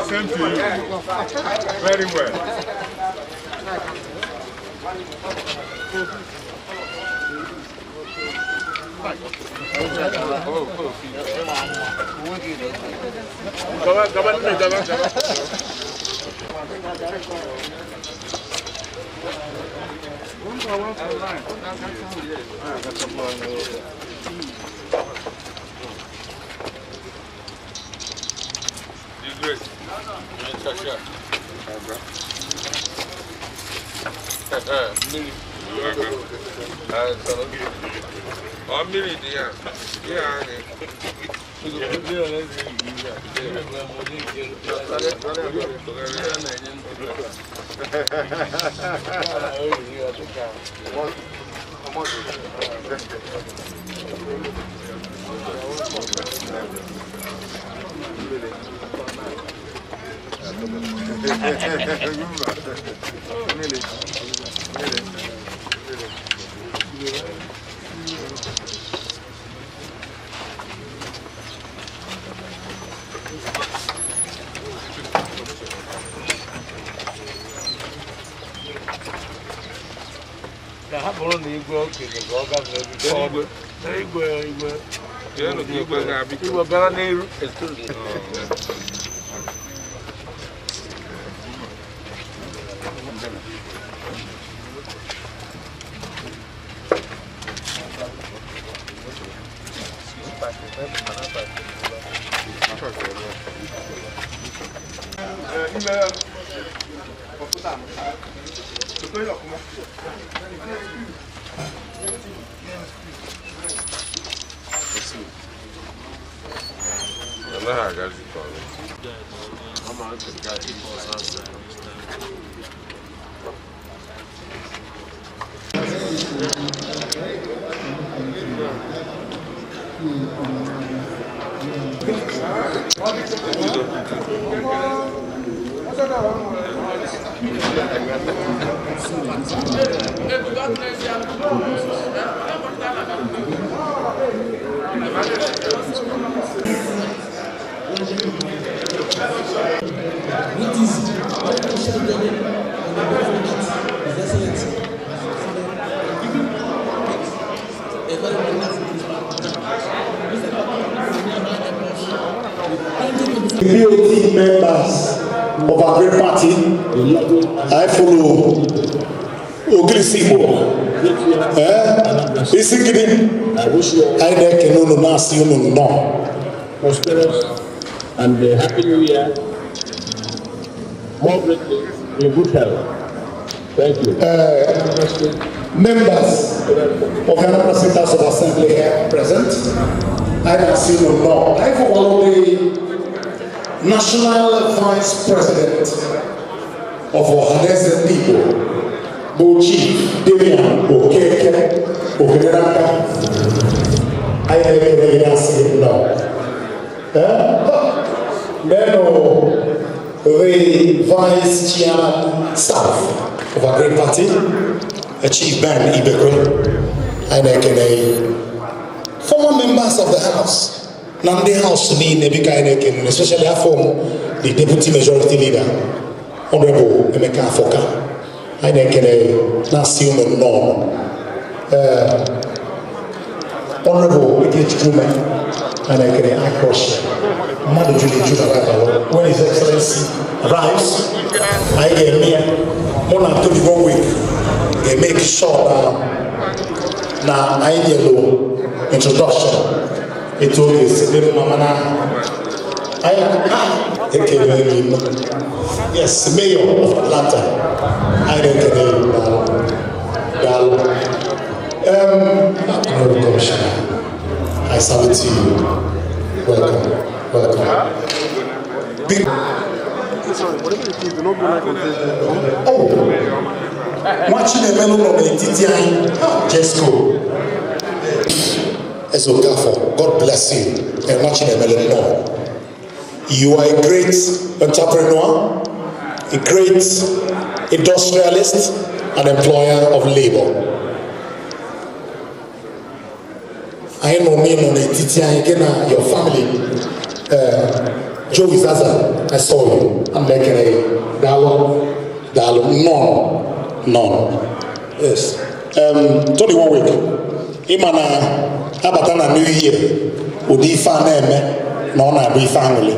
Same to you. Very well. Members of our great party, I follow Oglisibo. I don't know. Prosperous and happy new year. More greatly in good health. Thank you. Members of the Anambra State House of Assembly here present, I don't see no law. I follow the National Vice President of Ohanese people, Chief Damian Okeke Okeraka. I never see no. Then the Vice Chairman staff of our great party, Chief Ben Ibekwe. I never former members of the House. Nande House ni Nebika, especially from the Deputy Majority Leader, Honorable Emeka Afoka. I think Nasim no. Honorable Idris Truman, and I can Akrosh, Mother Julie Judah. When His Excellency arrives, I get me more than 21 weeks. They make sure now I yellow introduction. It told his little mama. Yes, Mayor of Atlanta. I don't know. delighted to you. Welcome. Big. Oh, watching a melon of the TTI, just go. As Ogafo, God bless you, and watching a melon more. You are a great entrepreneur, a great industrialist, an employer of labor. I know me on the TTI again, your family. Joey Zaza, I saw you. I'm making a dialogue. None. Yes. 21 week. Imana Abatana New Year. Udi Faneme. No, not be family.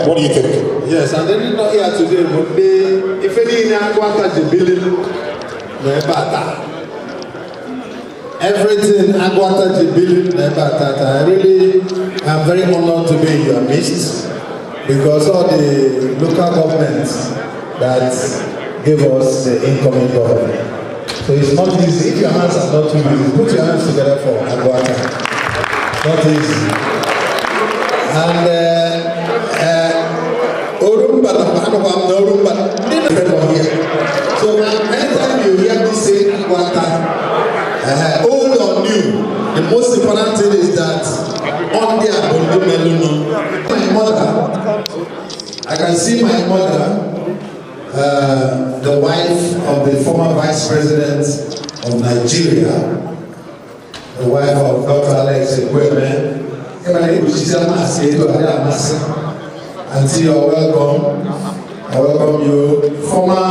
What do you think? Yes, and then not here today, but if any Aguata Jibilin, everything Aguata Jibilin, I really am very honored to be in your midst because all the local governments that give us the incoming government. So it's not easy. If your hands are not too easy, put your hands together for Aguata. Not easy. And so anytime you hear me say Aguata, old or new, the most important thing is that on their my mother, I can see my mother, the wife of the former Vice President of Nigeria, the wife of Dr. Alex Ekweme. Auntie, you're welcome. I welcome you. Former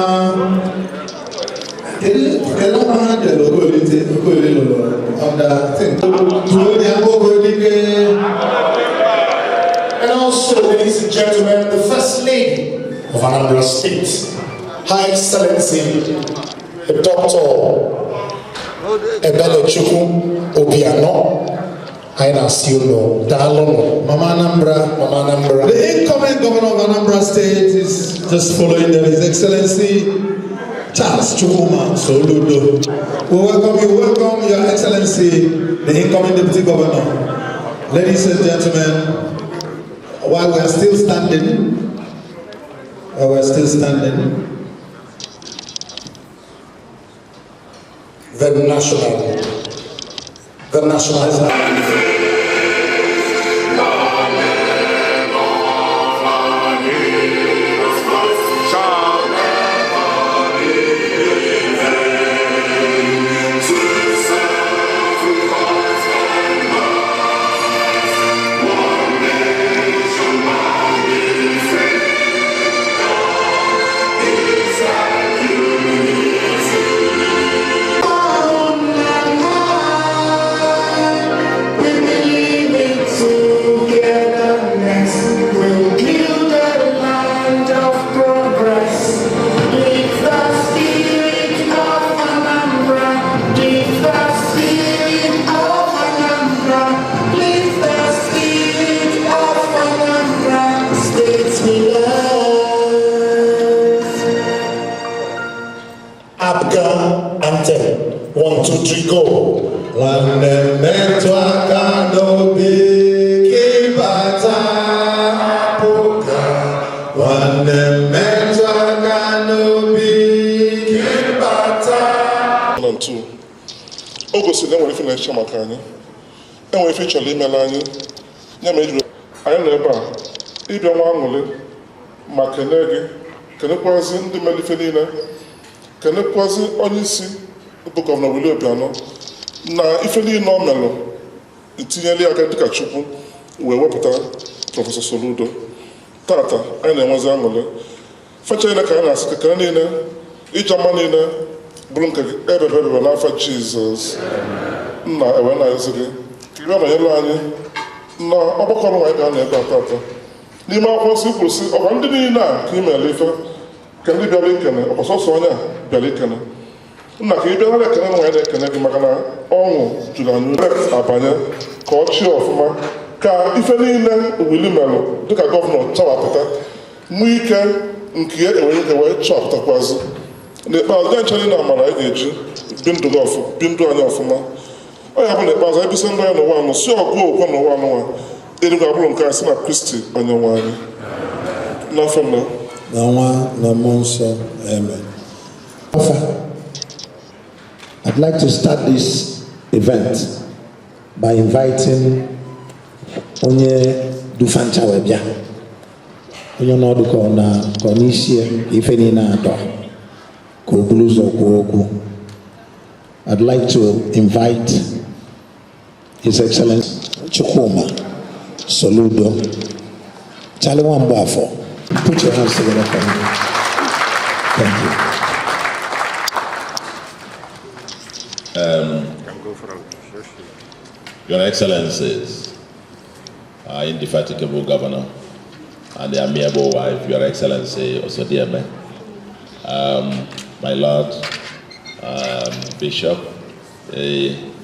and also, ladies and gentlemen, the First Lady of Anambra State, Her Excellency, Dr. Willie Obiano. I as you know, Dalon, Mama Anambra. The incoming governor of Anambra State is just following them, His Excellency Charles Chukuma Soludo. We welcome Your Excellency, the incoming Deputy Governor. Ladies and gentlemen, while we are still standing, the national. Anthem. 1, 2, 3, go. O gosiri enwere ife na-eche maka anyị, enwere ife ịchọrọ imela anyị, ya ma ejiri anyị nọ ebe a ịbịa nwa aṅụrị ma kelee gị, kenekwazi ndị mere ife niile, kenekwazi onye isi bụ Gọvanọ Willie Obiano na ife niile o melụ itinyela aka dịka Chukwu wee wepụta Prọfesọ Soludo. Tata anyị na-enwezi aṅụrị fecha niile ka anyị na-asị kekere niile ije mma niile bụrụ nke ebebe n'afọ Jizọs. Nna ewe na-ezi gị ka ibe nọnyere anyị na ọgbakọ ọrụ anyị ga na-ebe atọ n'ime akwụkwọ nsọ kwuru sị ọkwa ndị niile a ka ị mere ife ka ndị bịara ikene ọkwa sọsọ onye a bịara ikene. Nna ka ị bịara ekene nwa anyị na-ekene gị maka na ọṅụ juru anyị abanye ka ọ chịa ọfụma ka ife niile Willie merụ dịka gọvanọ chawapụta nwee ike nke ya enwere ike wee chọpụtakwazị n'ikpeazụ ya nchara na amara anyị ga-eji bi ndụ anyị ọfụma ọ ya bụ na ikpeazụ ebisa ndị anyị n'ụwa anọ si ọgụ okwe n'ụwa anụnwa eluigwe abụrụ nke a si na Kristi onye nwe anyị n'afọ nna na nwa na mmụọ nsọ amen. I'd like to start this event by inviting onye dufancha webia onye n'ọdụ ka ọ n'isi ife niile atọ ka o buru ụzọ kwuo okwu. I'd like to invite His Excellency Chukwuma Soludo Charlie Wambafo. Put your hands together for me. Thank you. Your Excellencies, our indefatigable Governor and the amiable wife, Your Excellency Osodieme, my Lord, Bishop,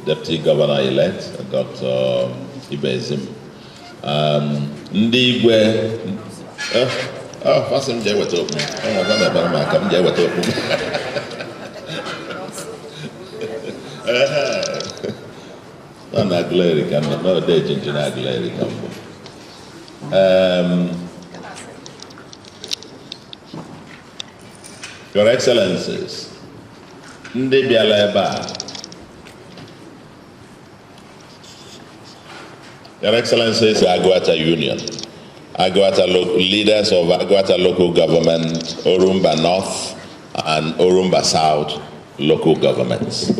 Deputy Governor-elect, Dr. Ibezim, ndị Igwe, fasị m jee weta okwu, ọnwa na-ebara m aka m jee weta okwu. Na-agụleri ka nọ, n'ọdụ ejinji na-agụleri ka mbụ. Your Excellencies, ndị bịala ebe a, Your Excellencies, Agụata Union, leaders of Agụata local government, Orumba North and Orumba South local governments,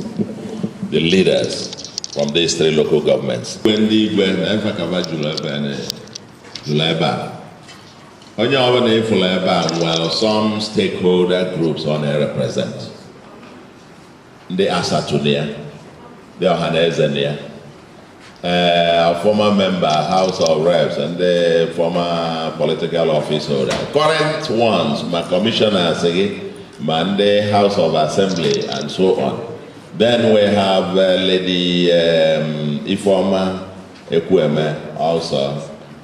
the leaders from these three local governments. When the well, some stakeholder groups on a represent. The Asatunia, the Ohanezania, a former member, House of Reps, and the former political office holder. Current ones, my commissioners, Monday, House of Assembly, and so on. Then we have Lady Ifoma Ekweme, also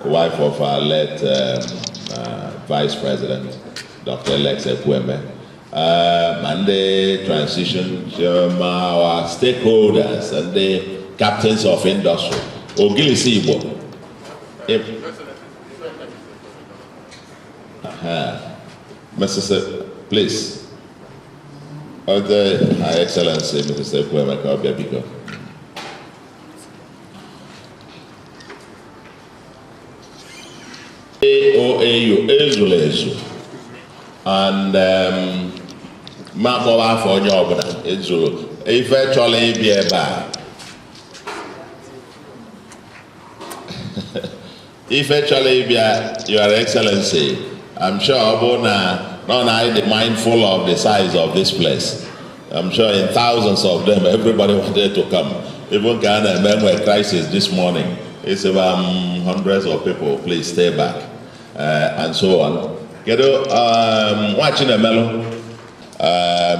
wife of our late Vice President, Dr. Lex Ekweme. Monday transition, our stakeholders and the captains of industry. Ogili Sibo. Mr. Please. High Excellency, Mr. Ekweme Kaobiabiko. OAU Ezulezu and Makowa for Nyobuna Ezulu. Eventually be a bar. Eventually be Your Excellency. I'm sure Abona not only mindful of the size of this place. I'm sure in thousands of them, everybody wanted to come. Even Ghana remember a crisis this morning. It's about hundreds of people. Please stay back, and so on. Watching a mellow,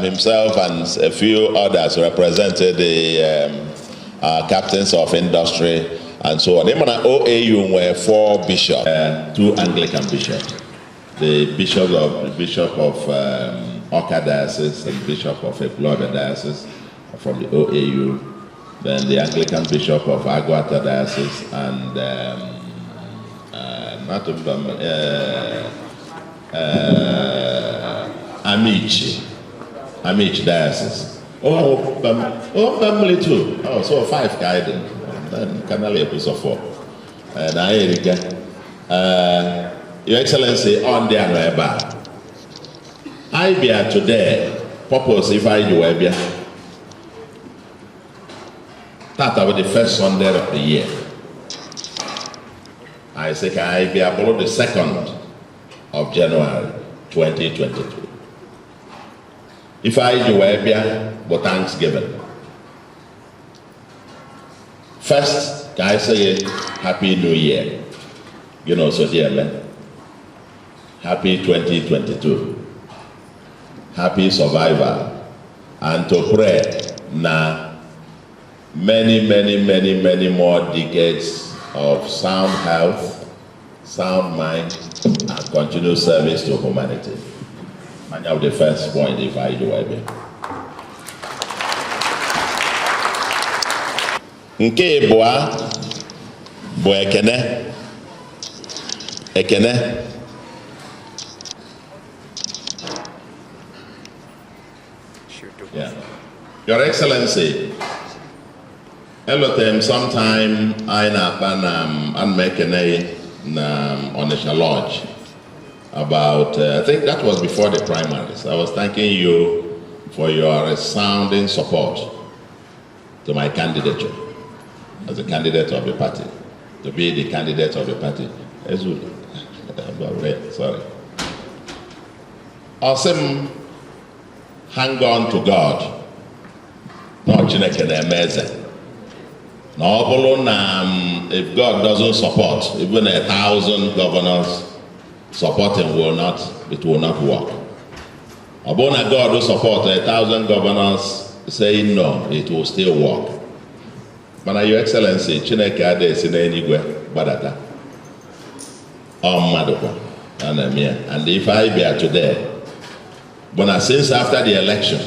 himself and a few others represented the captains of industry and so on. Even at OAU were 4 bishops, 2 Anglican bishops. The Bishop of Oka Diocese and Bishop of Ekloda Diocese from the OAU, then the Anglican Bishop of Agụata Diocese and Amici Diocese. Family too. Oh, so 5 guided. Then Canali episode 4. And I Your Excellency, on the Anambra, I be here today. Purpose if I do I be that about the first Sunday of the year. I say I be about the 2nd of January 2022. If I do I be but Thanksgiving. First, I say Happy New Year. You know, so dear man. Happy 2022. Happy survival. And to pray now many more decades of sound health, sound mind, and continued service to humanity. And of the first point, if I do, I mean. Nke ịbụọ bụ ekene. Yeah. Your Excellency, elotem sometime I na mekene on the lodge about, I think that was before the primaries. I was thanking you for your resounding support to my candidature as a candidate of the party, to be the candidate of the party. Sorry. Awesome. Hang on to God. No, Chineke na-emeze. No, if God doesn't support, even 1,000 governors supporting it will not work. Obona God will support 1,000 governors saying no, it will still work. But Your Excellency, Chineke ade si n'eluigwe gbadata. And if I be today, but since after the election,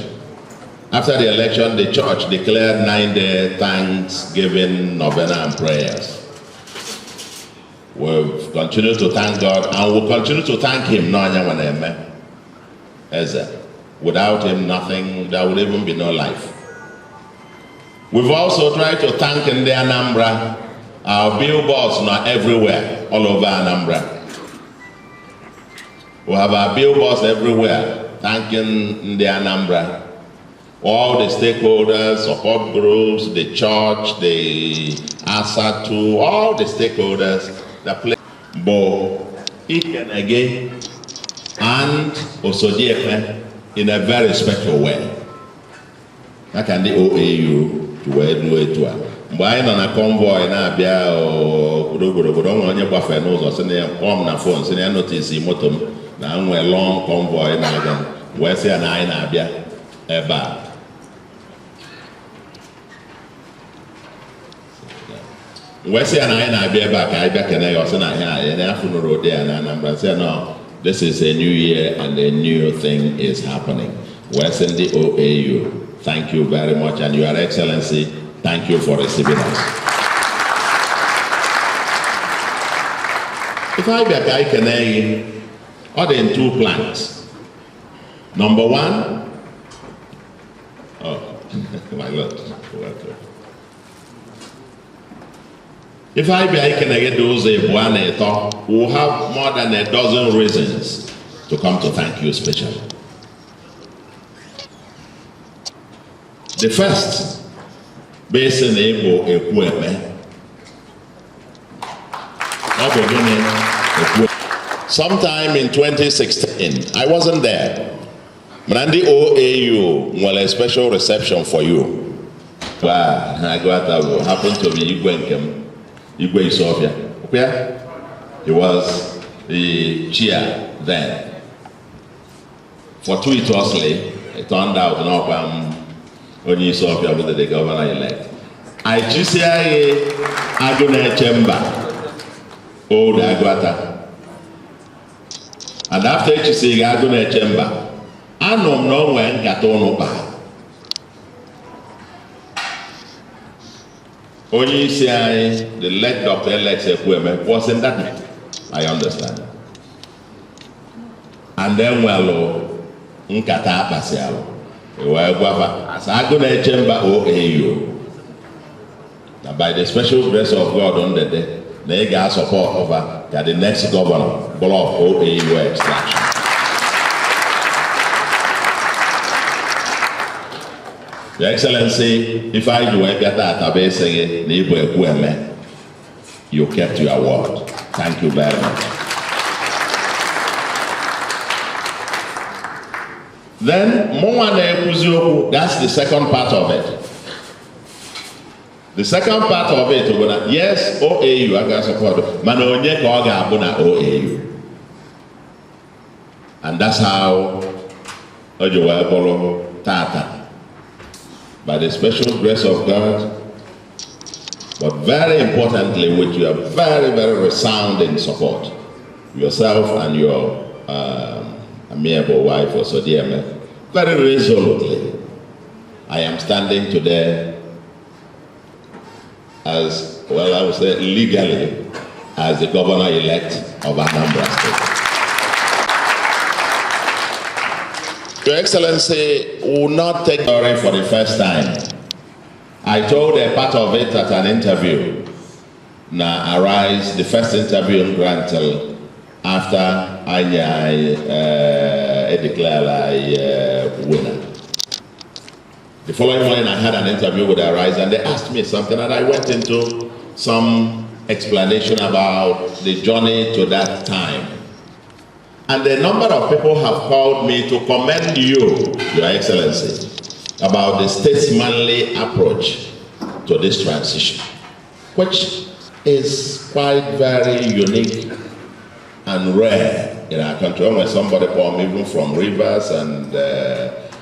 the church declared 9-day Thanksgiving novena and prayers. We've continued to thank God and we'll continue to thank Him. Without Him, nothing, there would even be no life. We've also tried to thank in the Anambra. Our billboards are everywhere, all over Anambra. We have our billboards everywhere, thanking the Anambra. All the stakeholders, support groups, the church, the ASATU, all the stakeholders that play both again and also in a very special way. That can the OAU to where do it to. But on a convoy na bia o onye gbafe n'ụzọ sị na kpọm na phone sị na notice motom na nwe long convoy na aga wee sị na anyị na-abịa ebe a. Wee sị na anyị na-abịa ebe a ka anyị bịa kene ya ọsị na anyị na afọ nụrụ ụdị ya na Anambra sị no, this is a new year and a new thing is happening. Wee sị ndị OAU, thank you very much, and Your Excellency, thank you for receiving us. If I be a guy can or in 2 plans. Number 1, oh my Lord, if I be I can get those we'll have more than a dozen reasons to come to thank you especially. The first, based on sometime in 2016, I wasn't there. Brandi OAU will a special reception for you. Wow, I got that happened to be Igwe Sofia. Okay? He was the chair then. Fortuitously, it turned out only Sofia was the governor elect. I just say Agune Chamber, old Aguata. And after you say Agune Chamber, I don't know when Katono Ba. Only say the late Dr. Alex wasn't that night. I understand. And then well, Nkata Pasialo. As Agune Chamber OAU. Now by the special grace of God on the day, they got support over the next governor, block OAU extraction. Your Excellency, if I do get that, you kept your word. Thank you very much. Then, that's the second part of it. The second part of it, yes, OAU, I got support, but OAU. And that's how Tata. By the special grace of God, but very importantly with your very, very resounding support, yourself and your amiable wife also, dear, very resolutely, I am standing today as well, I would say legally, as the governor-elect of Anambra State. Your Excellency will not take glory for the first time. I told a part of it at an interview. Now, arise the first interview in Grantel after I declared I winner. The following morning, I had an interview with Arise, and they asked me something, and I went into some explanation about the journey to that time. And a number of people have called me to commend you, Your Excellency, about the statesmanly approach to this transition, which is quite very unique and rare in our country. When somebody called me even from Rivers and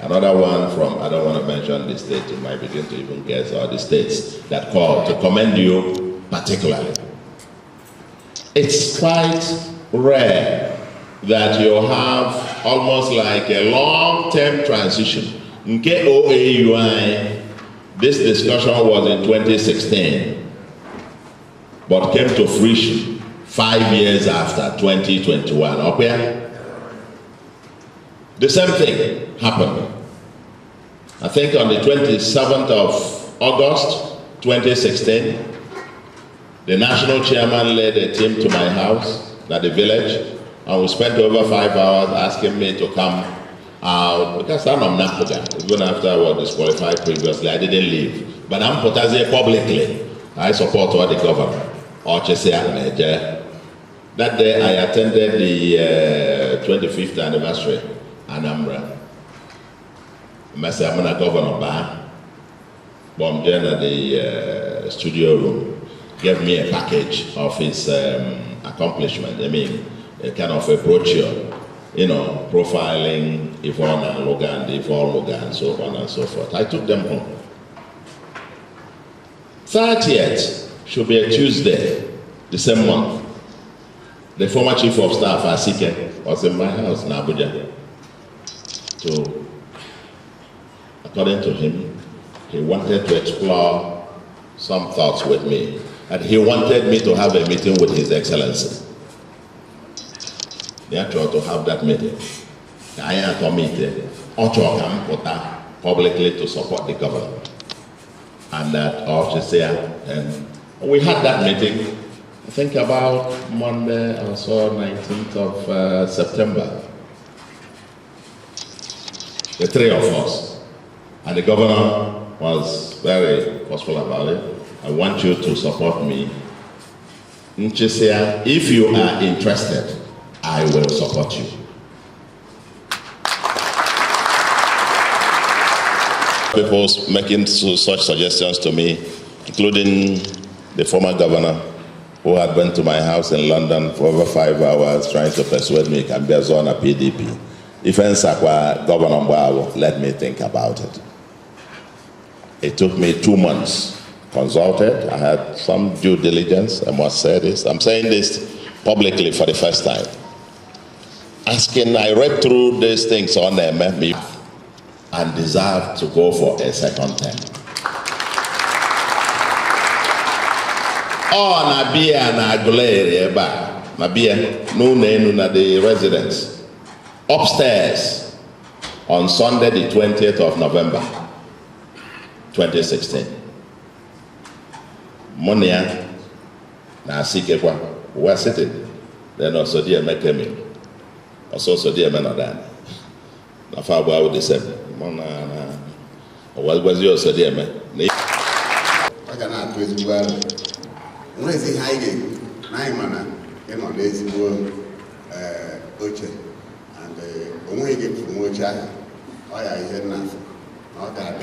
another one from, I don't want to mention the state, you might begin to even guess, or the states that called to commend you particularly. It's quite rare that you have almost like a long-term transition. Nke OAUI, this discussion was in 2016, but came to fruition 5 years after 2021. Okay? The same thing happened. I think on the 27th of August 2016, the national chairman led a team to my house at the village, and we spent over 5 hours asking me to come out, because I'm Nampuga. Even after I was disqualified previously, I didn't leave. But I'm Potaze publicly. I support what the governor, that day I attended the 25th anniversary, Anambra. I'm a governor Ba, bombed in at the studio room, gave me a package of his accomplishment. I mean, a kind of a brochure, you know, profiling Yvonne and Logan, Yvonne Logan, so on and so forth. I took them home. 30th should be a Tuesday, the same month. The former chief of staff, Asike, was in my house in Abuja. So, according to him, he wanted to explore some thoughts with me. And he wanted me to have a meeting with His Excellency. They actually to have that meeting. I am committed, publicly to support the government. And that and we had that meeting, I think about Monday or so, 19th of September. The three of us. And the governor was very forceful about it. I want you to support me. If you are interested, I will support you. People making such suggestions to me, including the former governor, who had been to my house in London for over 5 hours trying to persuade me it can be a zone of PDP. If Governor Mbao, let me think about it. It took me 2 months, consulted, I had some due diligence, I must say this. I'm saying this publicly for the first time. I read through these things on me and deserved to go for a second term. Oh, Nabia na Agulere eba, Nabia, no na the residence. Upstairs on Sunday the 20th of November, 2016. Monia na Sikekwa, we were sitting. Then also dear Mekemi. Also dear Menodan. Na Fabwa with the same. What was yours, dear man? I cannot twist well. When I say high game, 9 mana, you know, there's Oche. And when we get from Ocha, I hear nothing. Not that